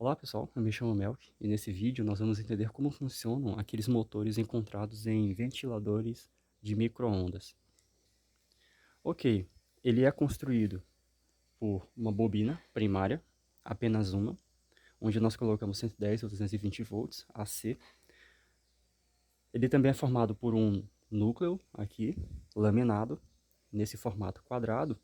Olá pessoal, eu me chamo Melk e nesse vídeo nós vamos entender como funcionam aqueles motores encontrados em ventiladores de micro-ondas. Ok, ele é construído por uma bobina primária, apenas uma, onde nós colocamos 110 ou 220 volts AC. Ele também é formado por um núcleo aqui, laminado, nesse formato quadrado,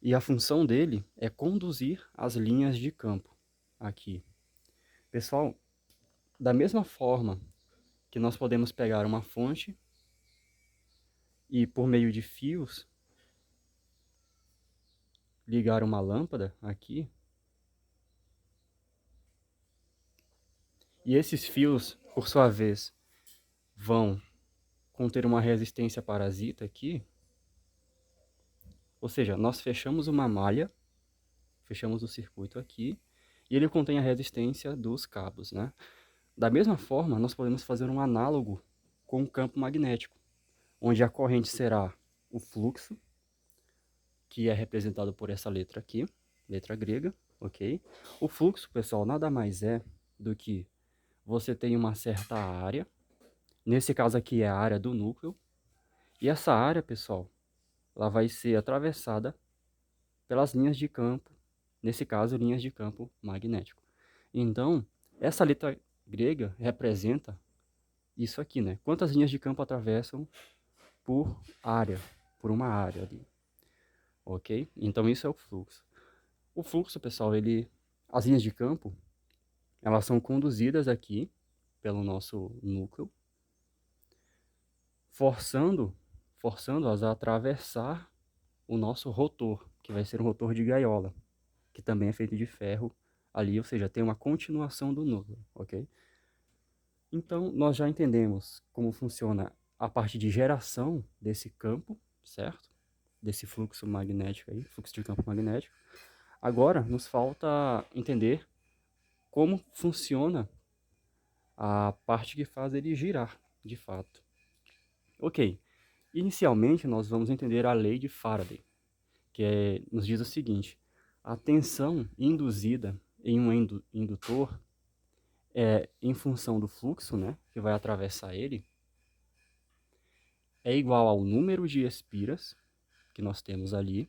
e a função dele é conduzir as linhas de campo aqui. Pessoal, da mesma forma que nós podemos pegar uma fonte e, por meio de fios, ligar uma lâmpada aqui. E esses fios, por sua vez, vão conter uma resistência parasita aqui. Ou seja, nós fechamos uma malha, fechamos o circuito aqui, e ele contém a resistência dos cabos, né? Da mesma forma, nós podemos fazer um análogo com o campo magnético, onde a corrente será o fluxo, que é representado por essa letra aqui, letra grega, ok? O fluxo, pessoal, nada mais é do que você tem uma certa área, nesse caso aqui é a área do núcleo, e essa área, pessoal, ela vai ser atravessada pelas linhas de campo, nesse caso, linhas de campo magnético. Então, essa letra grega representa isso aqui, né? Quantas linhas de campo atravessam por área, por uma área ali, ok? Então, isso é o fluxo. O fluxo, pessoal, as linhas de campo, elas são conduzidas aqui pelo nosso núcleo, forçando-as a atravessar o nosso rotor, que vai ser um rotor de gaiola, que também é feito de ferro ali, ou seja, tem uma continuação do núcleo, ok? Então, nós já entendemos como funciona a parte de geração desse campo, certo? Desse fluxo magnético aí, fluxo de campo magnético. Agora, nos falta entender como funciona a parte que faz ele girar, de fato. Ok, inicialmente nós vamos entender a lei de Faraday, nos diz o seguinte: a tensão induzida em um indutor em função do fluxo, né, que vai atravessar ele, é igual ao número de espiras que nós temos ali,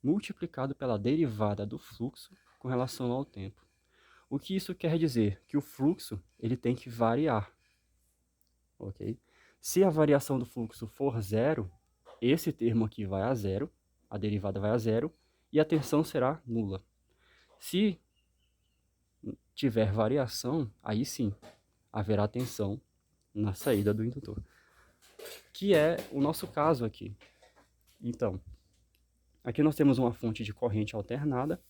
multiplicado pela derivada do fluxo com relação ao tempo. O que isso quer dizer? Que o fluxo ele tem que variar, ok? Se a variação do fluxo for zero, esse termo aqui vai a zero, a derivada vai a zero, e a tensão será nula. Se tiver variação, aí sim haverá tensão na saída do indutor, que é o nosso caso aqui. Então, aqui nós temos uma fonte de corrente alternada.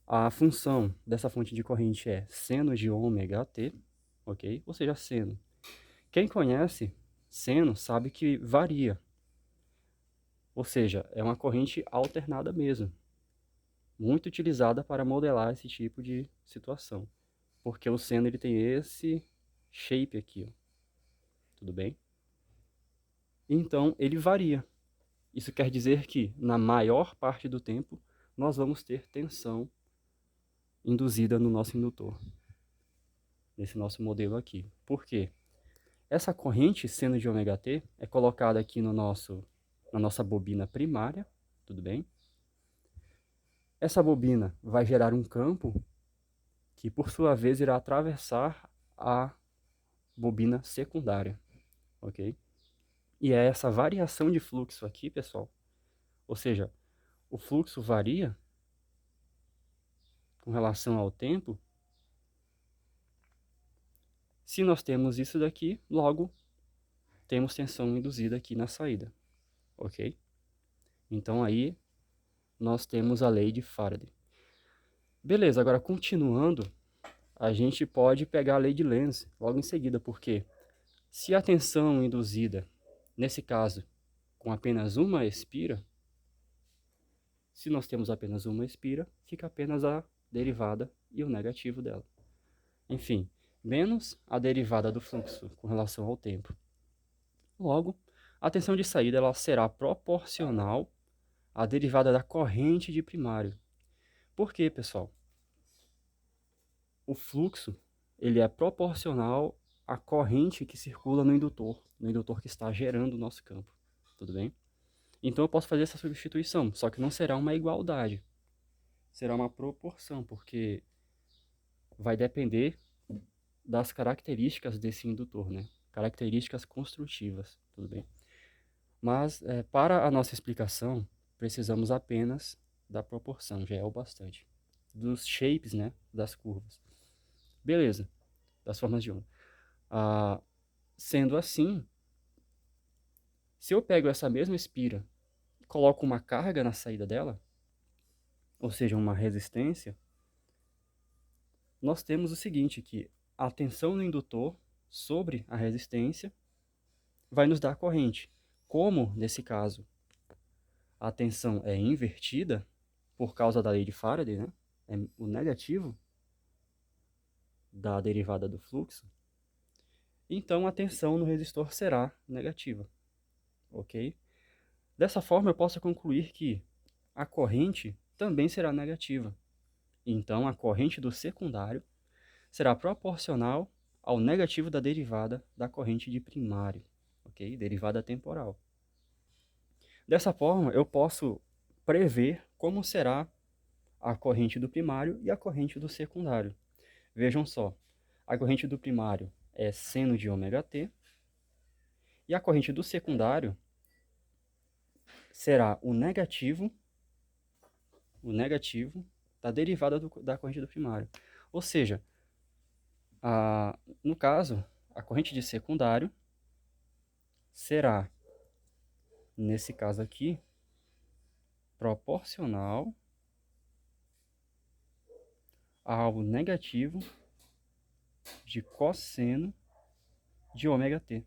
A função dessa fonte de corrente é seno de ômega t, ok? Ou seja, seno. Quem conhece seno sabe que varia, ou seja, é uma corrente alternada mesmo, muito utilizada para modelar esse tipo de situação, porque o seno ele tem esse shape aqui, ó. Tudo bem? Então ele varia. Isso quer dizer que na maior parte do tempo nós vamos ter tensão induzida no nosso indutor, nesse nosso modelo aqui. Por quê? Essa corrente seno de ômega t é colocada aqui na nossa bobina primária, tudo bem? Essa bobina vai gerar um campo que, por sua vez, irá atravessar a bobina secundária, ok? E é essa variação de fluxo aqui, pessoal, ou seja, o fluxo varia com relação ao tempo. Se nós temos isso daqui, logo temos tensão induzida aqui na saída, ok? Então aí nós temos a lei de Faraday. Beleza, agora continuando, a gente pode pegar a lei de Lenz logo em seguida, porque se a tensão induzida, nesse caso, com apenas uma espira, se nós temos apenas uma espira, fica apenas a derivada e o negativo dela. Enfim, menos a derivada do fluxo com relação ao tempo. Logo, a tensão de saída ela será proporcional à derivada da corrente de primário. Por quê, pessoal? O fluxo, ele é proporcional à corrente que circula no indutor que está gerando o nosso campo, tudo bem? Então eu posso fazer essa substituição, só que não será uma igualdade, será uma proporção, porque vai depender das características desse indutor, né? Características construtivas, tudo bem? Mas para a nossa explicação, precisamos apenas da proporção, já é o bastante. Dos shapes, né? Das curvas. Beleza, das formas de onda. Sendo assim, se eu pego essa mesma espira e coloco uma carga na saída dela, ou seja, uma resistência, nós temos o seguinte, que a tensão no indutor sobre a resistência vai nos dar a corrente. Como, nesse caso, a tensão é invertida, por causa da lei de Faraday, né? É o negativo da derivada do fluxo, então a tensão no resistor será negativa, ok? Dessa forma, eu posso concluir que a corrente também será negativa. Então, a corrente do secundário será proporcional ao negativo da derivada da corrente de primário, ok? Derivada temporal. Dessa forma, eu posso prever como será a corrente do primário e a corrente do secundário. Vejam só, a corrente do primário é seno de ômega t, e a corrente do secundário será o negativo da derivada da corrente do primário. Ou seja, no caso, a corrente de secundário será, nesse caso aqui, proporcional ao negativo de cosseno de ômega t.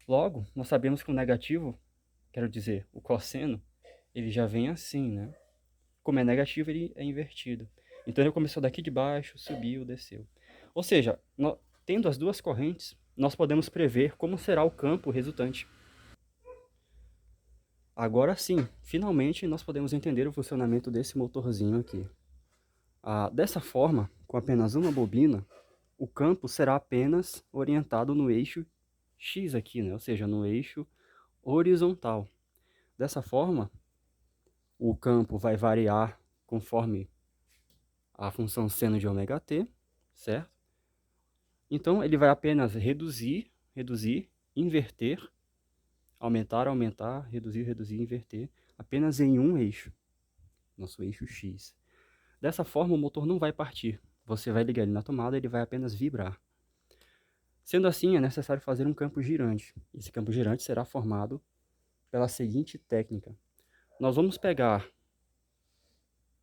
Logo, nós sabemos que o negativo, quero dizer, o cosseno, ele já vem assim, né? Como é negativo, ele é invertido. Então ele começou daqui de baixo, subiu, desceu. Ou seja, tendo as duas correntes, nós podemos prever como será o campo resultante. Agora sim, finalmente nós podemos entender o funcionamento desse motorzinho aqui. Dessa forma, com apenas uma bobina, o campo será apenas orientado no eixo X aqui, né? Ou seja, no eixo horizontal. Dessa forma, o campo vai variar conforme a função seno de ômega t, certo? Então, ele vai apenas reduzir, inverter, aumentar, reduzir, inverter, apenas em um eixo, nosso eixo X. Dessa forma, o motor não vai partir. Você vai ligar ele na tomada, ele vai apenas vibrar. Sendo assim, é necessário fazer um campo girante. Esse campo girante será formado pela seguinte técnica. Nós vamos pegar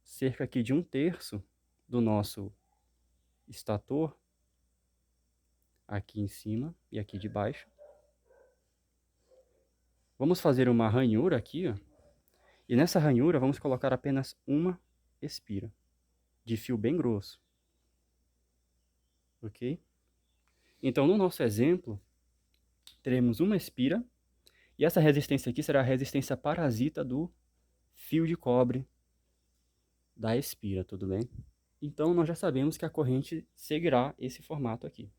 cerca aqui de 1/3 do nosso estator, aqui em cima e aqui de baixo. Vamos fazer uma ranhura aqui, ó, e nessa ranhura vamos colocar apenas uma espira de fio bem grosso, ok? Então, no nosso exemplo, teremos uma espira, e essa resistência aqui será a resistência parasita do fio de cobre da espira, tudo bem? Então, nós já sabemos que a corrente seguirá esse formato aqui.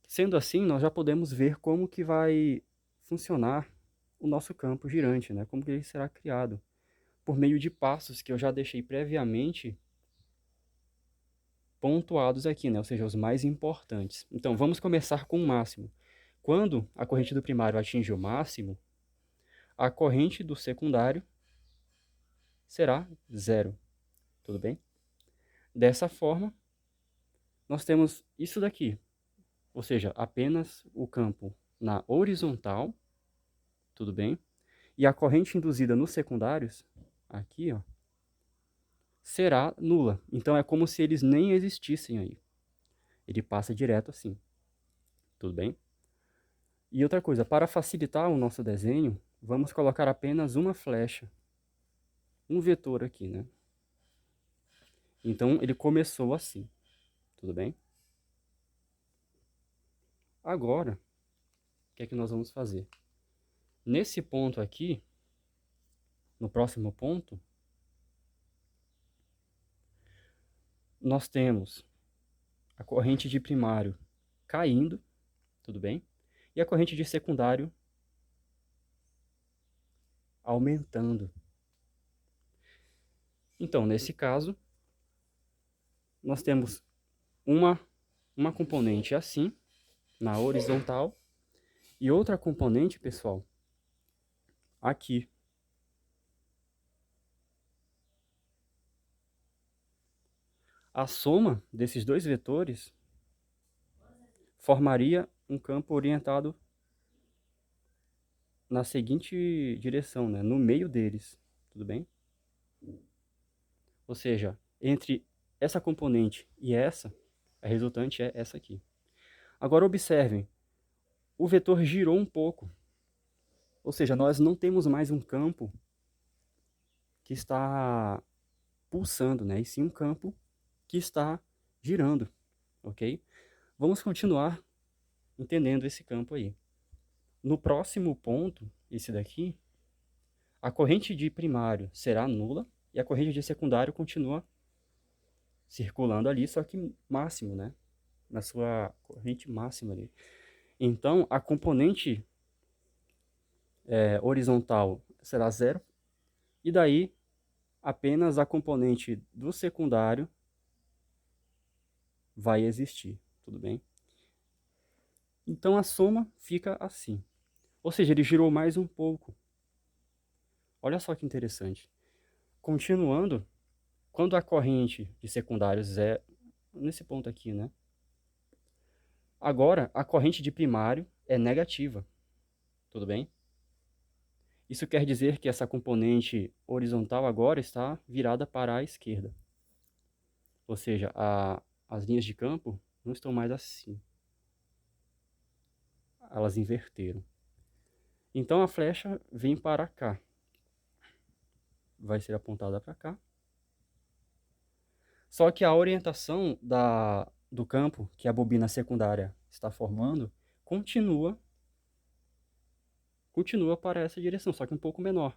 Sendo assim, nós já podemos ver como que vai funcionar o nosso campo girante, né? Como que ele será criado, por meio de passos que eu já deixei previamente pontuados aqui, né? Ou seja, os mais importantes. Então, vamos começar com o máximo. Quando a corrente do primário atinge o máximo, a corrente do secundário será zero, tudo bem? Dessa forma, nós temos isso daqui, ou seja, apenas o campo na horizontal, tudo bem? E a corrente induzida nos secundários, aqui, ó, será nula. Então é como se eles nem existissem aí. Ele passa direto assim, tudo bem? E outra coisa, para facilitar o nosso desenho, vamos colocar apenas uma flecha, um vetor aqui, né? Então ele começou assim, tudo bem? Agora, o que é que nós vamos fazer? Nesse ponto aqui, no próximo ponto, nós temos a corrente de primário caindo, tudo bem? E a corrente de secundário aumentando. Então, nesse caso, nós temos uma componente assim, na horizontal, e outra componente, pessoal, aqui. A soma desses dois vetores formaria um campo orientado na seguinte direção, né? No meio deles, tudo bem? Ou seja, entre essa componente e essa, a resultante é essa aqui. Agora observem, o vetor girou um pouco, ou seja, nós não temos mais um campo que está pulsando, né? E sim um campo que está girando, ok? Vamos continuar entendendo esse campo aí. No próximo ponto, esse daqui, a corrente de primário será nula e a corrente de secundário continua circulando ali, só que máximo, né? Na sua corrente máxima ali. Então, a componente horizontal será zero e daí apenas a componente do secundário vai existir, tudo bem? Então a soma fica assim. Ou seja, ele girou mais um pouco. Olha só que interessante. Continuando, quando a corrente de secundários é nesse ponto aqui, né? Agora, a corrente de primário é negativa, tudo bem? Isso quer dizer que essa componente horizontal agora está virada para a esquerda. Ou seja, as linhas de campo não estão mais assim. Elas inverteram. Então a flecha vem para cá. Vai ser apontada para cá. Só que a orientação do campo que a bobina secundária está formando continua para essa direção, só que um pouco menor.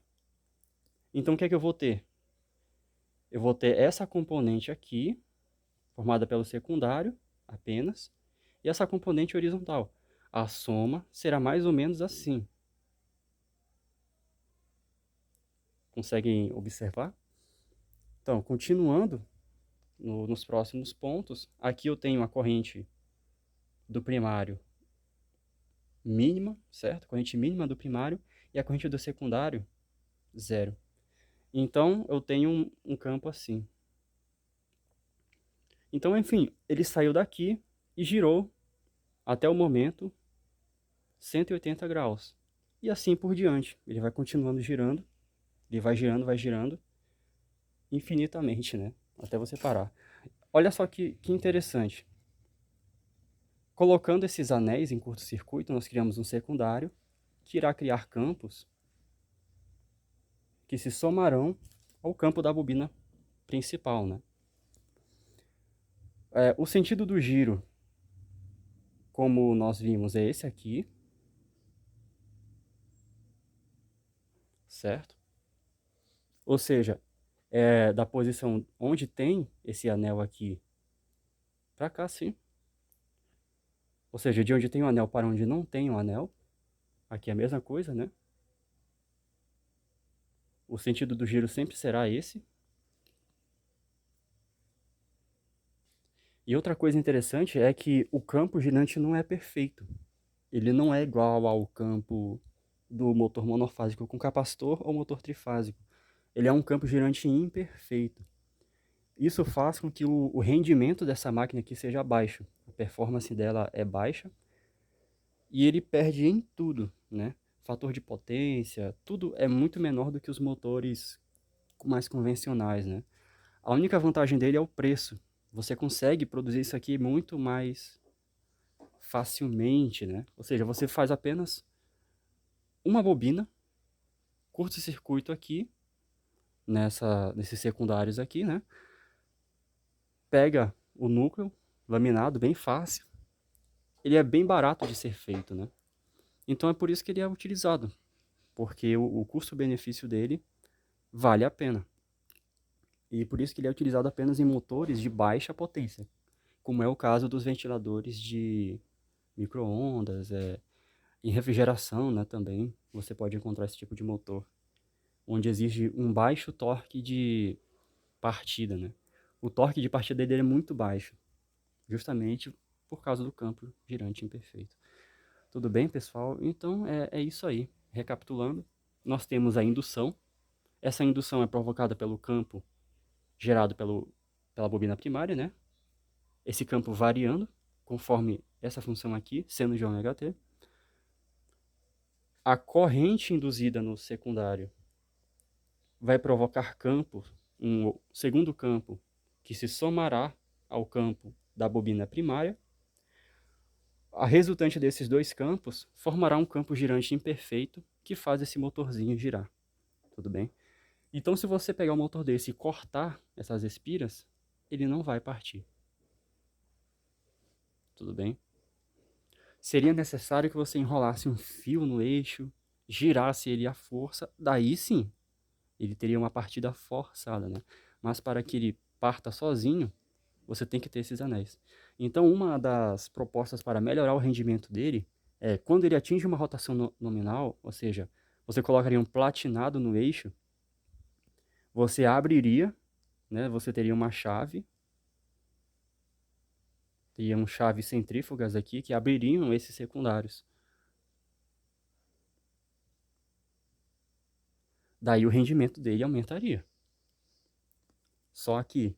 Então o que é que eu vou ter? Eu vou ter essa componente aqui, formada pelo secundário apenas, e essa componente horizontal. A soma será mais ou menos assim. Conseguem observar? Então, continuando nos próximos pontos, aqui eu tenho a corrente do primário mínima, certo? Corrente mínima do primário e a corrente do secundário, zero. Então, eu tenho um campo assim. Então, enfim, ele saiu daqui e girou até o momento 180 graus. E assim por diante. Ele vai continuando girando. Ele vai girando infinitamente, né? Até você parar. Olha só que interessante. Colocando esses anéis em curto-circuito, nós criamos um secundário que irá criar campos que se somarão ao campo da bobina principal, né? O sentido do giro, como nós vimos, é esse aqui, certo? Ou seja, da posição onde tem esse anel aqui para cá, sim. Ou seja, de onde tem o anel para onde não tem o anel, aqui é a mesma coisa, né? O sentido do giro sempre será esse. E outra coisa interessante é que o campo girante não é perfeito. Ele não é igual ao campo do motor monofásico com capacitor ou motor trifásico. Ele é um campo girante imperfeito. Isso faz com que o rendimento dessa máquina aqui seja baixo. A performance dela é baixa e ele perde em tudo, né? Fator de potência, tudo é muito menor do que os motores mais convencionais, né? A única vantagem dele é o preço. Você consegue produzir isso aqui muito mais facilmente, né? Ou seja, você faz apenas uma bobina, curto-circuito aqui, nesses secundários aqui, né? Pega o núcleo laminado, bem fácil. Ele é bem barato de ser feito, né? Então é por isso que ele é utilizado. porque o custo-benefício dele vale a pena. E por isso que ele é utilizado apenas em motores de baixa potência, como é o caso dos ventiladores de micro-ondas, em refrigeração, né, também você pode encontrar esse tipo de motor, onde exige um baixo torque de partida, né? O torque de partida dele é muito baixo, justamente por causa do campo girante imperfeito. Tudo bem, pessoal? Então é isso aí. Recapitulando, nós temos a indução. Essa indução é provocada pelo campo gerado pela bobina primária, né? Esse campo variando conforme essa função aqui, seno de ômega t. A corrente induzida no secundário vai provocar um segundo campo que se somará ao campo da bobina primária. A resultante desses dois campos formará um campo girante imperfeito que faz esse motorzinho girar. Tudo bem? Então, se você pegar um motor desse e cortar essas espiras, ele não vai partir. Tudo bem? Seria necessário que você enrolasse um fio no eixo, girasse ele à força, daí sim, ele teria uma partida forçada, né? Mas para que ele parta sozinho, você tem que ter esses anéis. Então, uma das propostas para melhorar o rendimento dele é, quando ele atinge uma rotação nominal, ou seja, você colocaria um platinado no eixo, você abriria, né? Você teria uma chave, teriam chaves centrífugas aqui que abririam esses secundários. Daí o rendimento dele aumentaria. Só que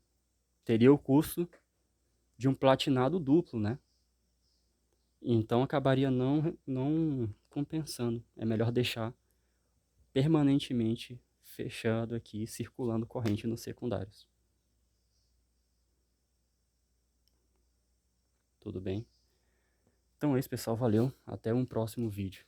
teria o custo de um platinado duplo, né? Então acabaria não compensando. É melhor deixar permanentemente fechado aqui, circulando corrente nos secundários. Tudo bem? Então é isso, pessoal. Valeu. Até um próximo vídeo.